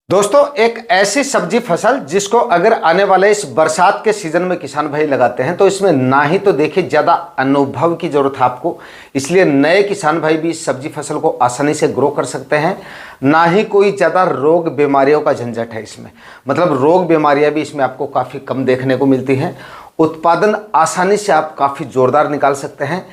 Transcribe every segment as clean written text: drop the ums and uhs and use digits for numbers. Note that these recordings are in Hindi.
दोस्तों, एक ऐसी सब्जी फसल जिसको अगर आने वाले इस बरसात के सीजन में किसान भाई लगाते हैं तो इसमें ना ही तो देखिए ज़्यादा अनुभव की ज़रूरत है आपको, इसलिए नए किसान भाई भी इस सब्जी फसल को आसानी से ग्रो कर सकते हैं। ना ही कोई ज़्यादा रोग बीमारियों का झंझट है इसमें, मतलब रोग बीमारियां भी इसमें आपको काफ़ी कम देखने को मिलती हैं। उत्पादन आसानी से आप काफ़ी ज़ोरदार निकाल सकते हैं।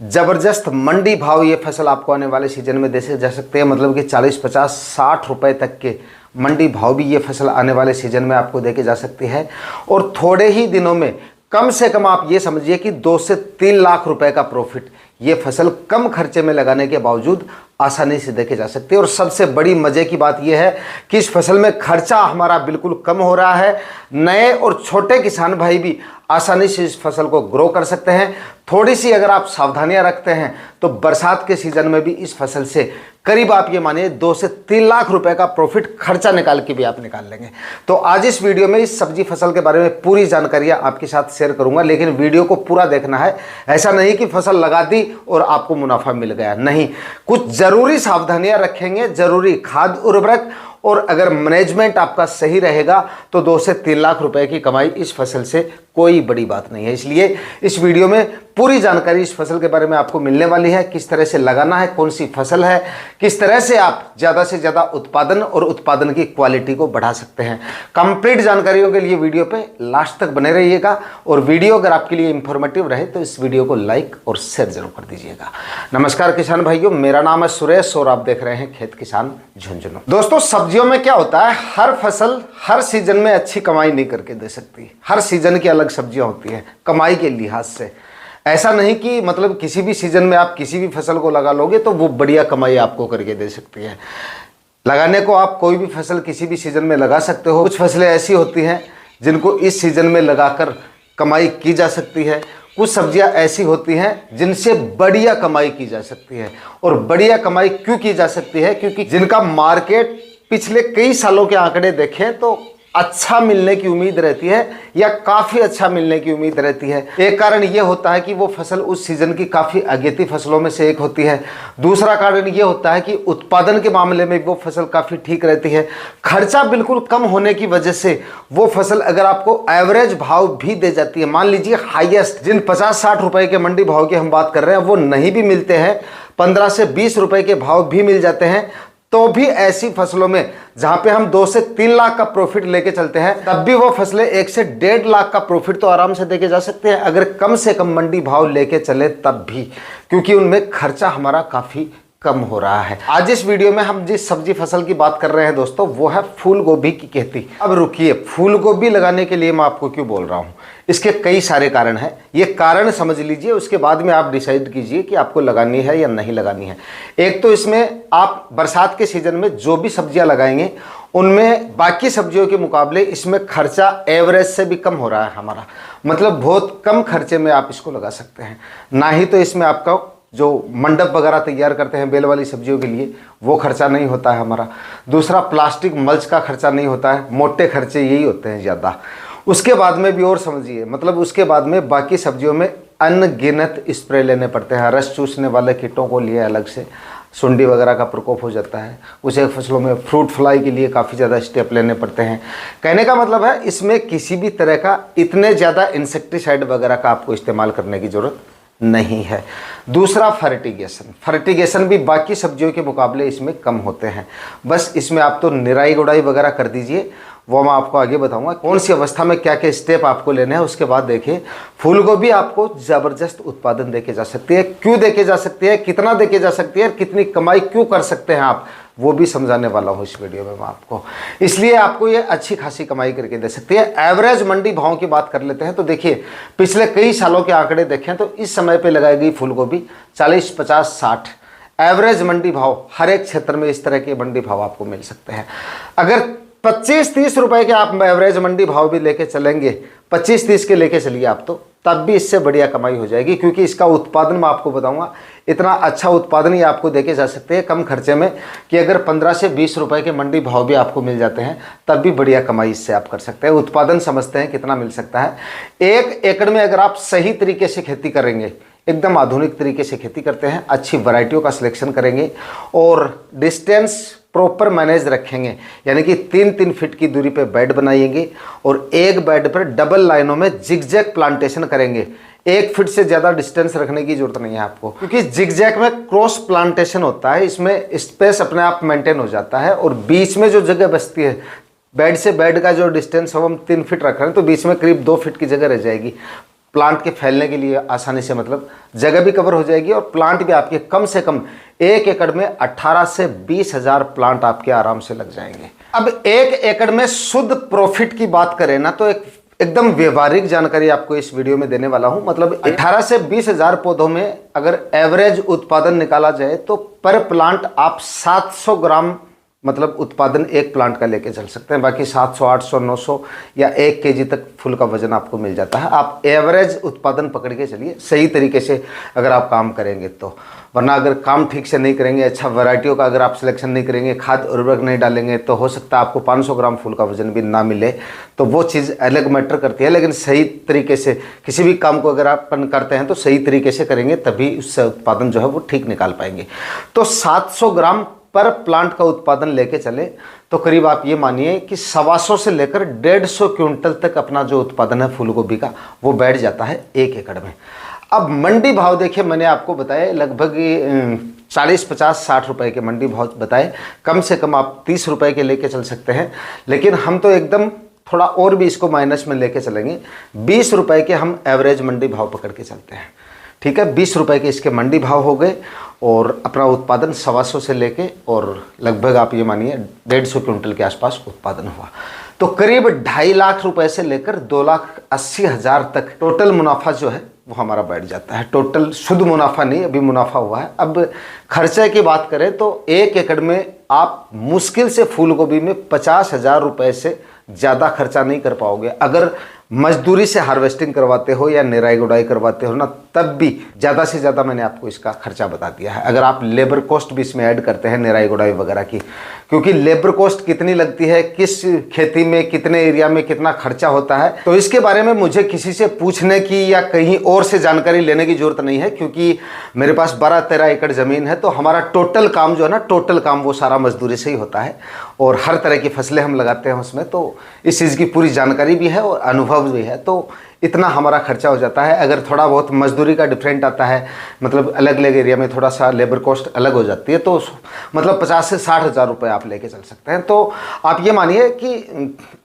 ज़बरदस्त मंडी भाव ये फसल आपको आने वाले सीजन में दे जा सकते हैं, मतलब कि 40, 50, 60 रुपये तक के मंडी भाव भी ये फसल आने वाले सीजन में आपको देके जा सकती है। और थोड़े ही दिनों में कम से कम आप ये समझिए कि 2 से 3 लाख रुपए का प्रॉफिट ये फसल कम खर्चे में लगाने के बावजूद आसानी से देखे जा सकती है। और सबसे बड़ी मज़े की बात यह है कि इस फसल में खर्चा हमारा बिल्कुल कम हो रहा है। नए और छोटे किसान भाई भी आसानी से इस फसल को ग्रो कर सकते हैं। थोड़ी सी अगर आप सावधानियां रखते हैं तो बरसात के सीजन में भी इस फसल से करीब आप ये मानिए 2 से 3 लाख रुपए का प्रॉफिट खर्चा निकाल के भी आप निकाल लेंगे। तो आज इस वीडियो में इस सब्जी फसल के बारे में पूरी जानकारियां आपके साथ शेयर करूंगा, लेकिन वीडियो को पूरा देखना है। ऐसा नहीं कि फसल लगा दी और आपको मुनाफा मिल गया, नहीं, कुछ जरूरी सावधानियां रखेंगे, जरूरी खाद उर्वरक, और अगर मैनेजमेंट आपका सही रहेगा तो 2 से 3 लाख रुपए की कमाई इस फसल से कोई बड़ी बात नहीं है। इसलिए इस वीडियो में पूरी जानकारी इस फसल के बारे में आपको मिलने वाली है। किस तरह से लगाना है, कौन सी फसल है, किस तरह से आप ज़्यादा से ज़्यादा उत्पादन और उत्पादन की क्वालिटी को बढ़ा सकते हैं। कंप्लीट जानकारियों के लिए वीडियो पे लास्ट तक बने रहिएगा। और वीडियो अगर आपके लिए इंफॉर्मेटिव रहे तो इस वीडियो को लाइक और शेयर जरूर कर दीजिएगा। नमस्कार किसान भाइयों, मेरा नाम है सुरेश और आप देख रहे हैं खेत किसान झुंझुनू। दोस्तों, सब्जियों में क्या होता है, हर फसल हर सीजन में अच्छी कमाई नहीं करके दे सकती। हर सीजन की अलग सब्जियां होती हैं कमाई के लिहाज से। ऐसा नहीं कि मतलब किसी भी सीजन में आप किसी भी फसल को लगा लोगे तो वो बढ़िया कमाई आपको करके दे सकती है। लगाने को आप कोई भी फसल किसी भी सीजन में लगा सकते हो। कुछ फसलें ऐसी होती हैं जिनको इस सीजन में लगाकर कमाई की जा सकती है, कुछ सब्जियां ऐसी होती हैं जिनसे बढ़िया कमाई की जा सकती है। और बढ़िया कमाई क्यों की जा सकती है, क्योंकि जिनका मार्केट पिछले कई सालों के आंकड़े देखें तो अच्छा मिलने की उम्मीद रहती है या काफ़ी अच्छा मिलने की उम्मीद रहती है। एक कारण ये होता है कि वो फसल उस सीजन की काफ़ी अगेती फसलों में से एक होती है। दूसरा कारण ये होता है कि उत्पादन के मामले में वो फसल काफ़ी ठीक रहती है। खर्चा बिल्कुल कम होने की वजह से वो फसल अगर आपको एवरेज भाव भी दे जाती है, मान लीजिए हाईएस्ट जिन 50-60 रुपए के मंडी भाव की हम बात कर रहे हैं वो नहीं भी मिलते हैं, 15 से 20 रुपए के भाव भी मिल जाते हैं, तो भी ऐसी फसलों में जहां पे हम 2 से 3 लाख का प्रॉफिट लेके चलते हैं तब भी वो फसलें 1 से 1.5 लाख का प्रॉफिट तो आराम से देके जा सकते हैं, अगर कम से कम मंडी भाव लेके चले तब भी, क्योंकि उनमें खर्चा हमारा काफ़ी कम हो रहा है। आज इस वीडियो में हम जिस सब्जी फसल की बात कर रहे हैं दोस्तों, वो है फूल गोभी की खेती। अब रुकिए, फूल गोभी लगाने के लिए मैं आपको क्यों बोल रहा हूँ, इसके कई सारे कारण हैं। ये कारण समझ लीजिए, उसके बाद में आप डिसाइड कीजिए कि आपको लगानी है या नहीं लगानी है। एक तो इसमें आप बरसात के सीजन में जो भी सब्जियां लगाएंगे उनमें बाकी सब्जियों के मुकाबले इसमें खर्चा एवरेज से भी कम हो रहा है हमारा, मतलब बहुत कम खर्चे में आप इसको लगा सकते हैं। ना ही तो इसमें आपका जो मंडप वगैरह तैयार करते हैं बेल वाली सब्जियों के लिए वो खर्चा नहीं होता है हमारा। दूसरा, प्लास्टिक मल्च का खर्चा नहीं होता है। मोटे खर्चे यही होते हैं ज़्यादा। उसके बाद में भी और समझिए, मतलब उसके बाद में बाकी सब्जियों में अनगिनत स्प्रे लेने पड़ते हैं। रस चूसने वाले कीटों को लिए अलग से, सुंडी वगैरह का प्रकोप हो जाता है। कुछ एक फसलों में फ्रूट फ्लाई के लिए काफ़ी ज़्यादा स्टेप लेने पड़ते हैं। कहने का मतलब है इसमें किसी भी तरह का इतने ज़्यादा इंसेक्टिसाइड वगैरह का आपको इस्तेमाल करने की ज़रूरत नहीं है। दूसरा, फर्टिगेशन भी बाकी सब्जियों के मुकाबले इसमें कम होते हैं। बस इसमें आप तो निराई गुड़ाई वगैरह कर दीजिए, वो मैं आपको आगे बताऊंगा कौन सी अवस्था में क्या क्या स्टेप आपको लेने हैं। उसके बाद देखिए, फूल गोभी आपको ज़बरदस्त उत्पादन देके जा सकती है। क्यों देके जा सकती है, कितना देके जा सकती है, कितनी कमाई क्यों कर सकते हैं आप, वो भी समझाने वाला हूँ इस वीडियो में मैं आपको। इसलिए आपको ये अच्छी खासी कमाई करके दे सकती है। एवरेज मंडी भाव की बात कर लेते हैं तो देखिए, पिछले कई सालों के आंकड़े देखें तो इस समय पे लगाई गई फूल गोभी 40, 50, 60 एवरेज मंडी भाव हर एक क्षेत्र में इस तरह के मंडी भाव आपको मिल सकते हैं। अगर 25-30 रुपए के आप एवरेज मंडी भाव भी लेके चलेंगे, 25-30 के लेके चलिए आप, तो तब भी इससे बढ़िया कमाई हो जाएगी, क्योंकि इसका उत्पादन मैं आपको बताऊंगा इतना अच्छा उत्पादन ही आपको देके जा सकते हैं कम खर्चे में कि अगर 15 से 20 रुपए के मंडी भाव भी आपको मिल जाते हैं तब भी बढ़िया कमाई इससे आप कर सकते हैं। उत्पादन समझते हैं कितना मिल सकता है। 1 एकड़ में अगर आप सही तरीके से खेती करेंगे, एकदम आधुनिक तरीके से खेती करते हैं, अच्छी वैरायटियों का सिलेक्शन करेंगे और डिस्टेंस प्रॉपर मैनेज रखेंगे, यानी कि 3-3 फीट की दूरी पे बेड बनाएंगे और एक बेड पर डबल लाइनों में जिगजैग प्लांटेशन करेंगे। 1 फीट से ज़्यादा डिस्टेंस रखने की जरूरत नहीं है आपको, क्योंकि जिगजैग में क्रॉस प्लांटेशन होता है, इसमें स्पेस अपने आप मेंटेन हो जाता है और बीच में जो जगह बचती है, बेड से बेड का जो डिस्टेंस हम 3 फीट रख रहे हैं तो बीच में करीब 2 फीट की जगह रह जाएगी। प्लांट के फैलने के लिए आसानी से मतलब जगह भी कवर हो जाएगी और प्लांट भी आपके कम से कम 1 एकड़ में 18 से 20 हज़ार प्लांट आपके आराम से लग जाएंगे। अब 1 एकड़ में शुद्ध प्रॉफिट की बात करें ना तो एकदम व्यवहारिक जानकारी आपको इस वीडियो में देने वाला हूं। मतलब 18 से 20 हज़ार पौधों में अगर एवरेज उत्पादन निकाला जाए तो पर प्लांट आप 700 ग्राम मतलब उत्पादन एक प्लांट का लेके चल सकते हैं। बाकी 700, 800, 900 या 1 केजी तक फूल का वजन आपको मिल जाता है। आप एवरेज उत्पादन पकड़ के चलिए सही तरीके से अगर आप काम करेंगे तो, वरना अगर काम ठीक से नहीं करेंगे, अच्छा वैरायटियों का अगर आप सिलेक्शन नहीं करेंगे, खाद उर्वरक नहीं डालेंगे तो हो सकता है आपको 500 ग्राम फूल का वजन भी ना मिले। तो वो चीज़ अलग मैटर करती है, लेकिन सही तरीके से किसी भी काम को अगर आप करते हैं तो सही तरीके से करेंगे तभी उससे उत्पादन जो है वो ठीक निकाल पाएंगे। तो 700 ग्राम पर प्लांट का उत्पादन लेके चले तो करीब आप ये मानिए कि 125 से लेकर 150 क्विंटल तक अपना जो उत्पादन है फूल गोभी का वो बैठ जाता है 1 एकड़ में। अब मंडी भाव देखिए, मैंने आपको बताया लगभग 40, 50, 60 रुपए के मंडी भाव बताए। कम से कम आप 30 रुपए के लेके चल सकते हैं, लेकिन हम तो एकदम थोड़ा और भी इसको माइनस में लेके चलेंगे। 20 रुपए के हम एवरेज मंडी भाव पकड़ के चलते हैं, ठीक है। 20 रुपए के इसके मंडी भाव हो गए और अपना उत्पादन 125 से लेके और लगभग आप ये मानिए 150 क्विंटल के आसपास उत्पादन हुआ। तो करीब 2.5 लाख रुपए से लेकर 2,80,000 तक टोटल मुनाफा जो है वो हमारा बैठ जाता है। टोटल शुद्ध मुनाफा नहीं, अभी मुनाफा हुआ है। अब खर्चे की बात करें तो 1 एकड़ में आप मुश्किल से फूल गोभी में 50,000 रुपए से ज़्यादा खर्चा नहीं कर पाओगे। अगर मजदूरी से हार्वेस्टिंग करवाते हो या निराई गुड़ाई करवाते हो ना, तब भी ज़्यादा से ज़्यादा मैंने आपको इसका खर्चा बता दिया है। अगर आप लेबर कॉस्ट भी इसमें ऐड करते हैं निराई गुड़ाई वगैरह की, क्योंकि लेबर कॉस्ट कितनी लगती है, किस खेती में कितने एरिया में कितना खर्चा होता है, तो इसके बारे में मुझे किसी से पूछने की या कहीं और से जानकारी लेने की जरूरत नहीं है, क्योंकि मेरे पास 12-13 एकड़ ज़मीन है। तो हमारा टोटल काम जो है ना, टोटल काम वो सारा मजदूरी से ही होता है और हर तरह की फसलें हम लगाते हैं उसमें। तो इस चीज़ की पूरी जानकारी भी है और अनुभव भी है, तो इतना हमारा खर्चा हो जाता है। अगर थोड़ा बहुत मजदूरी का डिफरेंट आता है, मतलब अलग अलग एरिया में थोड़ा सा लेबर कॉस्ट अलग हो जाती है, तो मतलब 50 से 60 हज़ार रुपये आप लेके चल सकते हैं। तो आप ये मानिए कि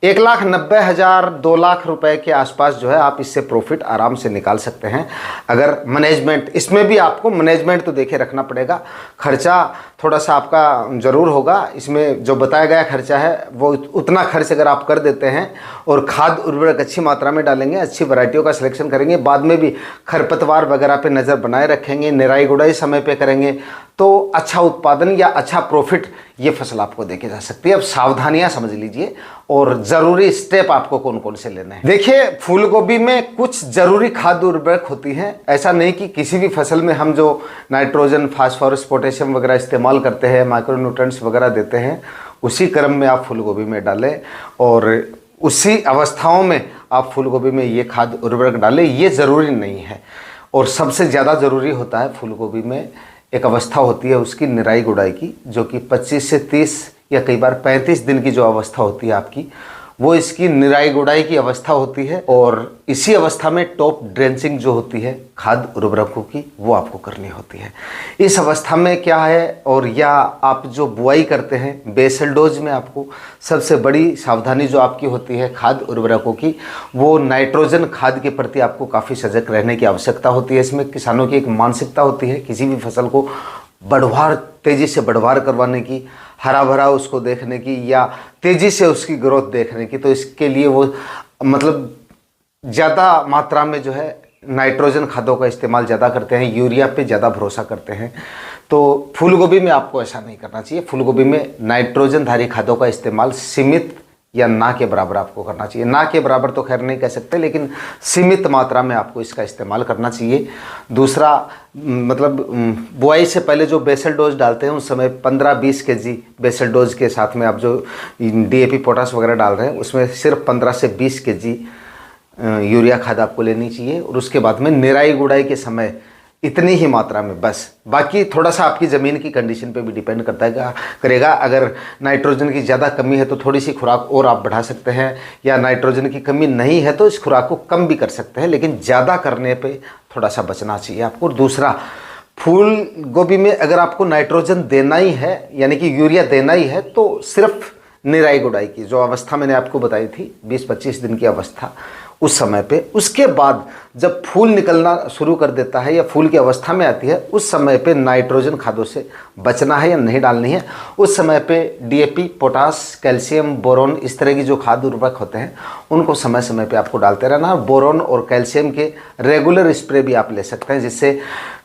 1,90,000 2 लाख रुपए के आसपास जो है आप इससे प्रॉफिट आराम से निकाल सकते हैं। अगर मैनेजमेंट, इसमें भी आपको मैनेजमेंट तो देखे रखना पड़ेगा। खर्चा थोड़ा सा आपका ज़रूर होगा, इसमें जो बताया गया खर्चा है वो उतना खर्च अगर आप कर देते हैं और खाद उर्वरक अच्छी मात्रा में डालेंगे, अच्छी वैरायटियों का सिलेक्शन करेंगे, बाद में भी खरपतवार वगैरह पे नज़र बनाए रखेंगे, निराई गुड़ाई समय पे करेंगे, तो अच्छा उत्पादन या अच्छा प्रॉफिट ये फसल आपको देके जा सकती है। अब सावधानियां समझ लीजिए और ज़रूरी स्टेप आपको कौन कौन से लेने हैं। देखिए, फूल गोभी में कुछ ज़रूरी खाद्य उर्वरक होती हैं। ऐसा नहीं कि किसी भी फसल में हम जो नाइट्रोजन, फास्फोरस, पोटेशियम वगैरह इस्तेमाल करते हैं, माइक्रोन्यूट्रेंट्स वगैरह देते हैं, उसी क्रम में आप फूल गोभी में डालें और उसी अवस्थाओं में आप फूल गोभी में ये खाद्य उर्वरक डालें। ये ज़रूरी नहीं है। और सबसे ज़्यादा ज़रूरी होता है फूल गोभी में एक अवस्था होती है उसकी निराई गुड़ाई की, जो कि 25 से 30 या कई बार 35 दिन की जो अवस्था होती है आपकी, वो इसकी निराई गुड़ाई की अवस्था होती है। और इसी अवस्था में टॉप ड्रेंचिंग जो होती है खाद उर्वरकों की, वो आपको करनी होती है। इस अवस्था में क्या है, और या आप जो बुआई करते हैं बेसल डोज में, आपको सबसे बड़ी सावधानी जो आपकी होती है खाद उर्वरकों की, वो नाइट्रोजन खाद के प्रति आपको काफ़ी सजग रहने की आवश्यकता होती है। इसमें किसानों की एक मानसिकता होती है किसी भी फसल को बढ़वार, तेज़ी से बढ़वार करवाने की, हरा भरा उसको देखने की, या तेज़ी से उसकी ग्रोथ देखने की। तो इसके लिए वो मतलब ज़्यादा मात्रा में जो है नाइट्रोजन खादों का इस्तेमाल ज़्यादा करते हैं, यूरिया पे ज़्यादा भरोसा करते हैं। तो फूल गोभी में आपको ऐसा नहीं करना चाहिए। फूल गोभी में नाइट्रोजन धारी खादों का इस्तेमाल सीमित या ना के बराबर आपको करना चाहिए। ना के बराबर तो खैर नहीं कह सकते, लेकिन सीमित मात्रा में आपको इसका इस्तेमाल करना चाहिए। दूसरा, मतलब बुआई से पहले जो बेसल डोज डालते हैं उस समय 15-20 केजी बेसल डोज के साथ में आप जो DAP पोटास वगैरह डाल रहे हैं उसमें सिर्फ 15 से 20 केजी यूरिया खाद आपको लेनी चाहिए। और उसके बाद में निराई गुड़ाई के समय इतनी ही मात्रा में बस। बाकी थोड़ा सा आपकी ज़मीन की कंडीशन पे भी डिपेंड करेगा। अगर नाइट्रोजन की ज़्यादा कमी है तो थोड़ी सी खुराक और आप बढ़ा सकते हैं, या नाइट्रोजन की कमी नहीं है तो इस खुराक को कम भी कर सकते हैं, लेकिन ज़्यादा करने पे थोड़ा सा बचना चाहिए आपको। दूसरा, फूल गोभी में अगर आपको नाइट्रोजन देना ही है, यानी कि यूरिया देना ही है, तो सिर्फ निराई गुड़ाई की जो अवस्था मैंने आपको बताई थी 20-25 दिन की अवस्था, उस समय पे, उसके बाद जब फूल निकलना शुरू कर देता है या फूल की अवस्था में आती है, उस समय पे नाइट्रोजन खादों से बचना है या नहीं डालनी है। उस समय पे डीएपी, पोटास, कैल्शियम, बोरोन, इस तरह की जो खाद उर्वरक होते हैं उनको समय समय पे आपको डालते रहना। बोरोन और कैल्शियम के रेगुलर स्प्रे भी आप ले सकते हैं, जिससे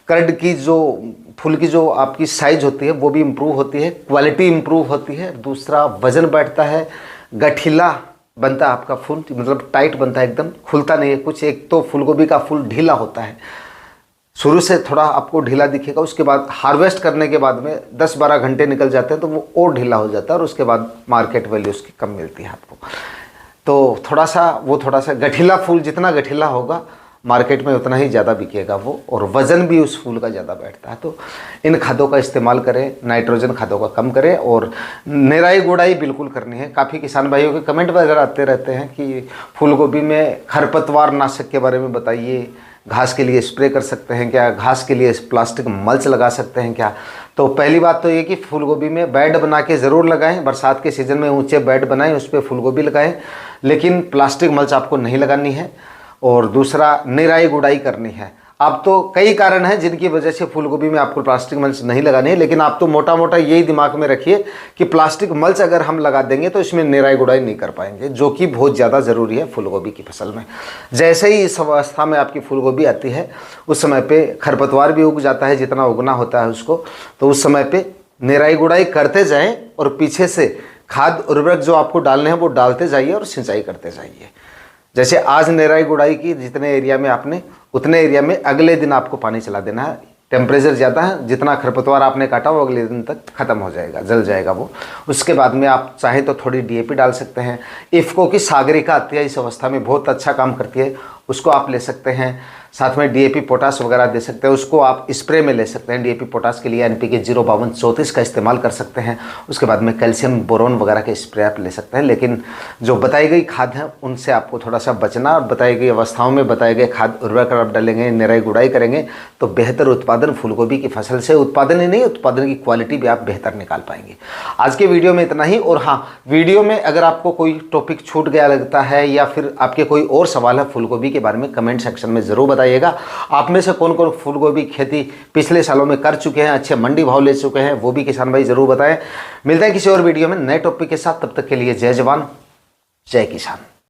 कर्ड की जो फूल की जो आपकी साइज होती है वो भी इम्प्रूव होती है, क्वालिटी इम्प्रूव होती है। दूसरा, वजन बैठता है, गठीला बनता है आपका फूल, मतलब टाइट बनता है, एकदम खुलता नहीं है कुछ। एक तो फूलगोभी का फूल ढीला होता है, शुरू से थोड़ा आपको ढीला दिखेगा, उसके बाद हार्वेस्ट करने के बाद में 10-12 घंटे निकल जाते हैं तो वो और ढीला हो जाता है, और उसके बाद मार्केट वैल्यू उसकी कम मिलती है आपको। तो थोड़ा सा गठीला फूल, जितना गठीला होगा मार्केट में उतना ही ज़्यादा बिकेगा वो, और वज़न भी उस फूल का ज़्यादा बैठता है। तो इन खादों का इस्तेमाल करें, नाइट्रोजन खादों का कम करें, और निराई गुड़ाई बिल्कुल करनी है। काफ़ी किसान भाइयों के कमेंट वगैरह आते रहते हैं कि फूलगोभी में खरपतवार नाशक के बारे में बताइए, घास के लिए स्प्रे कर सकते हैं क्या, घास के लिए प्लास्टिक मल्च लगा सकते हैं क्या। तो पहली बात तो ये कि फूलगोभी में बेड बना के ज़रूर लगाएं, बरसात के सीज़न में ऊंचे बेड बनाएं, उस पर फूलगोभी लगाएं, लेकिन प्लास्टिक मल्च आपको नहीं लगानी है। और दूसरा, निराई गुड़ाई करनी है। अब तो कई कारण हैं जिनकी वजह से फूलगोभी में आपको प्लास्टिक मल्च नहीं लगानी है, लेकिन आप तो मोटा मोटा यही दिमाग में रखिए कि प्लास्टिक मल्च अगर हम लगा देंगे तो इसमें निराई गुड़ाई नहीं कर पाएंगे, जो कि बहुत ज़्यादा ज़रूरी है फूलगोभी की फसल में। जैसे ही इस अवस्था में आपकी फूलगोभी आती है, उस समय पे खरपतवार भी उग जाता है जितना उगना होता है उसको, तो उस समय पे निराई गुड़ाई करते जाएँ, और पीछे से खाद उर्वरक जो आपको डालने हैं वो डालते जाइए और सिंचाई करते जाइए। जैसे आज निराई गुड़ाई की जितने एरिया में आपने, उतने एरिया में अगले दिन आपको पानी चला देना है। टेम्परेचर ज़्यादा है, जितना खरपतवार आपने काटा वो अगले दिन तक ख़त्म हो जाएगा, जल जाएगा वो। उसके बाद में आप चाहें तो थोड़ी डीएपी डाल सकते हैं। इफ़को की सागरिका आती है इस अवस्था में, बहुत अच्छा काम करती है, उसको आप ले सकते हैं। साथ में डीएपी, पोटास वगैरह दे सकते हैं, उसको आप स्प्रे में ले सकते हैं। डीएपी, पोटास के लिए एनपीके 05234 का इस्तेमाल कर सकते हैं। उसके बाद में कैल्शियम, बोरोन वगैरह के स्प्रे आप ले सकते हैं। लेकिन जो बताई गई खाद हैं उनसे आपको थोड़ा सा बचना, और बताई गई अवस्थाओं में बताए गए खाद उर्वरक आप डालेंगे, निराई गुड़ाई करेंगे तो बेहतर उत्पादन फूलगोभी की फसल से, उत्पादन ही नहीं, उत्पादन की क्वालिटी भी आप बेहतर निकाल पाएंगे। आज के वीडियो में इतना ही। और हाँ, वीडियो में अगर आपको कोई टॉपिक छूट गया लगता है, या फिर आपके कोई और सवाल है फूलगोभी के बारे में, कमेंट सेक्शन में ज़रूर बताइएगा। आप में से कौन कौन फूलगोभी खेती पिछले सालों में कर चुके हैं, अच्छे मंडी भाव ले चुके हैं, वो भी किसान भाई ज़रूर बताएं। मिलते हैं किसी और वीडियो में नए टॉपिक के साथ, तब तक के लिए जय जवान जय किसान।